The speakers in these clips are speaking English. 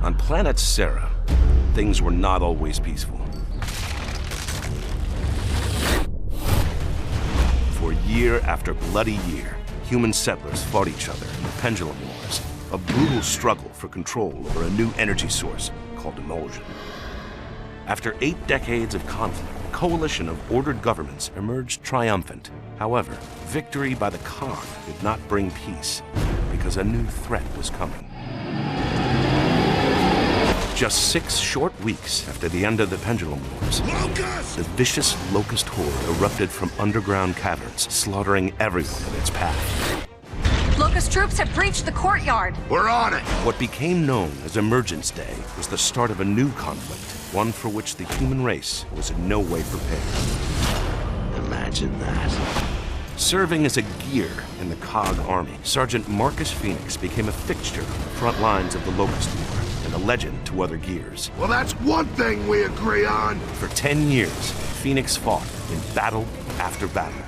On planet Sera, things were not always peaceful. For year after bloody year, human settlers fought each other in the Pendulum Wars, a brutal struggle for control over a new energy source called emulsion. After 8 decades of conflict, a coalition of ordered governments emerged triumphant. However, victory by the Khan did not bring peace, because a new threat was coming. Just 6 short weeks after the end of the Pendulum Wars, the vicious Locust Horde erupted from underground caverns, slaughtering everyone in its path. Locust troops have breached the courtyard. We're on it! What became known as Emergence Day was the start of a new conflict, one for which the human race was in no way prepared. Imagine that. Serving as a gear in the COG army, Sergeant Marcus Phoenix became a fixture on the front lines of the Locust War and a legend to other gears. Well, that's one thing we agree on. For 10 years, Phoenix fought in battle after battle.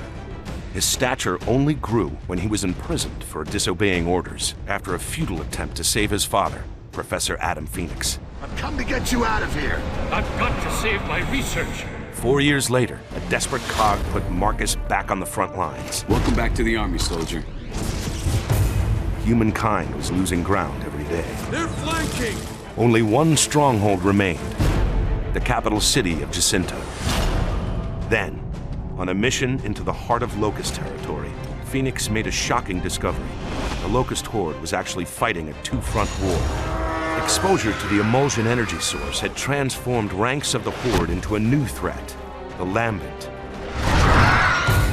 His stature only grew when he was imprisoned for disobeying orders after a futile attempt to save his father, Professor Adam Phoenix. I've come to get you out of here. I've got to save my research. 4 years later, a desperate COG put Marcus back on the front lines. Welcome back to the army, soldier. Humankind was losing ground every day. They're flanking! Only one stronghold remained, the capital city of Jacinto. Then, on a mission into the heart of Locust territory, Phoenix made a shocking discovery. The Locust Horde was actually fighting a two-front war. Exposure to the emulsion energy source had transformed ranks of the Horde into a new threat, the Lambent.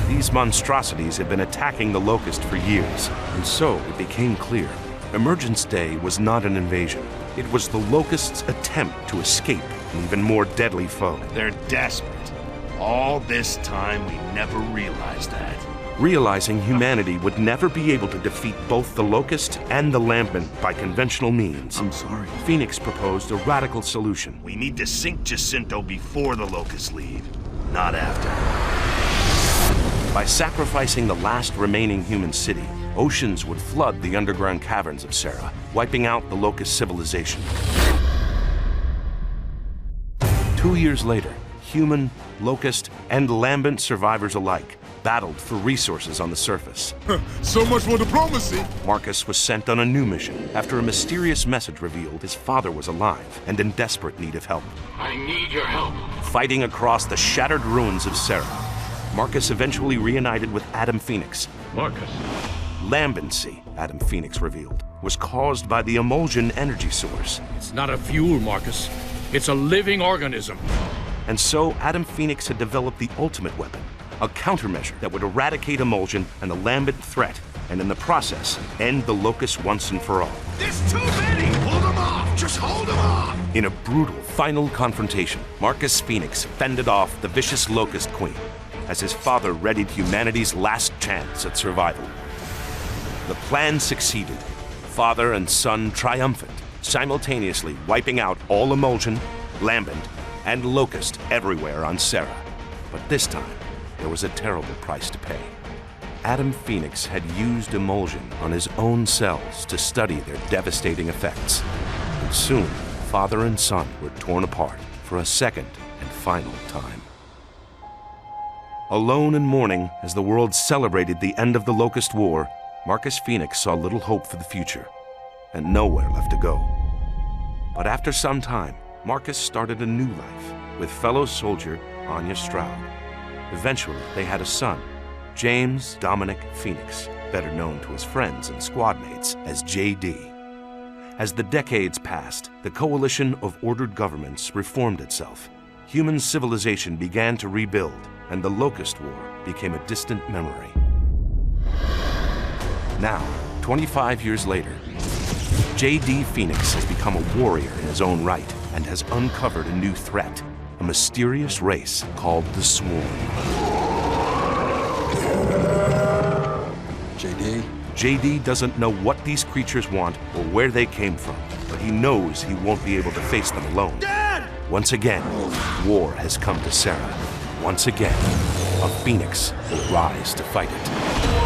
These monstrosities had been attacking the Locust for years, and so it became clear. Emergence Day was not an invasion. It was the Locust's attempt to escape an even more deadly foe. They're desperate. All this time, we never realized that. Realizing humanity would never be able to defeat both the Locust and the Lambent by conventional means, I'm sorry. Phoenix proposed a radical solution. We need to sink Jacinto before the Locusts leave, not after. By sacrificing the last remaining human city, oceans would flood the underground caverns of Sera, wiping out the Locust civilization. 2 years later, human, Locust, and Lambent survivors alike battled for resources on the surface. So much for diplomacy! Marcus was sent on a new mission after a mysterious message revealed his father was alive and in desperate need of help. I need your help. Fighting across the shattered ruins of Sera, Marcus eventually reunited with Adam Phoenix. Marcus. Lambency, Adam Phoenix revealed, was caused by the emulsion energy source. It's not a fuel, Marcus. It's a living organism. And so Adam Phoenix had developed the ultimate weapon, a countermeasure that would eradicate emulsion and the Lambent threat, and in the process, end the Locust once and for all. There's too many! Hold them off! Just hold them off! In a brutal final confrontation, Marcus Phoenix fended off the vicious Locust Queen as his father readied humanity's last chance at survival. The plan succeeded, father and son triumphant, simultaneously wiping out all emulsion, Lambent, and Locust everywhere on Sera. But this time, there was a terrible price to pay. Adam Phoenix had used emulsion on his own cells to study their devastating effects. And soon, father and son were torn apart for a second and final time. Alone in mourning as the world celebrated the end of the Locust War, Marcus Phoenix saw little hope for the future and nowhere left to go. But after some time, Marcus started a new life with fellow soldier Anya Stroud. Eventually, they had a son, James Dominic Phoenix, better known to his friends and squad mates as JD. As the decades passed, the coalition of ordered governments reformed itself. Human civilization began to rebuild, and the Locust War became a distant memory. Now, 25 years later, JD Phoenix has become a warrior in his own right and has uncovered a new threat, a mysterious race called the Swarm. JD doesn't know what these creatures want or where they came from, but he knows he won't be able to face them alone. Dad! Once again, war has come to Sera. Once again, a Phoenix will rise to fight it.